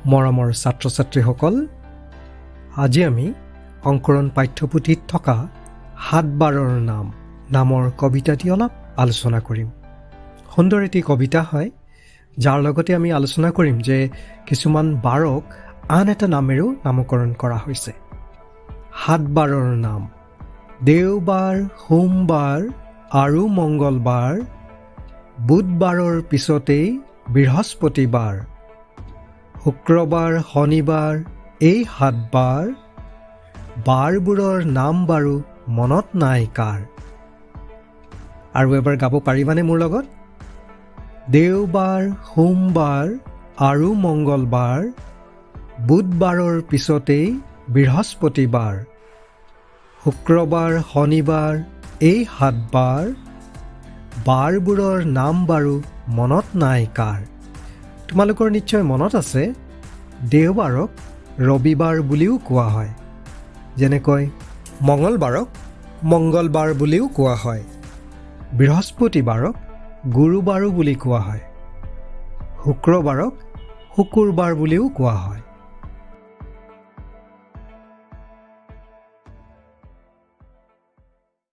মৰমৰ ছাত্ৰ-ছাত্ৰীসকল, আজি আমি অংকৰণ পাঠ্যপুথিত থকা ৭ বাৰৰ নামৰ কবিতাটি অলপ আলোচনা কৰিম। সুন্দৰ এটি কবিতা হয়, যাৰ লগতে আমি আলোচনা কৰিম যে কিছুমান বাৰক আন এটা নামেৰেও নামকৰণ কৰা হৈছে। ৭ বাৰৰ নাম: দেওবাৰ, সোমবাৰ আৰু মঙ্গলবাৰ, বুধবাৰৰ পিছতেই বৃহস্পতিবাৰ, শুক্ৰবাৰ, শনিবাৰ, এই ৭ বাৰ, বাৰবোৰৰ নাম বাৰু মনত নাই কাৰ। আৰু এবাৰ গাব পাৰিবানে মোৰ লগত? দেওবাৰ, সোমবাৰ আৰু মঙ্গলবাৰ, বুধবাৰৰ পিছতেই বৃহস্পতিবাৰ, শুক্ৰবাৰ, শনিবাৰ, এই ৭ বাৰ, বাৰবোৰৰ নাম বাৰু মনত নাই কাৰ। তোমালোকৰ নিশ্চয় মনত আছে, দেওবাৰক ৰবিবাৰ বুলিও কোৱা হয়, যেনেকৈ মঙলবাৰক মঙ্গলবাৰ বুলিও কোৱা হয়, বৃহস্পতিবাৰক গুৰুবাৰো বুলি কোৱা হয়, শুক্ৰবাৰক শুকুৰবাৰ বুলিও কোৱা হয়।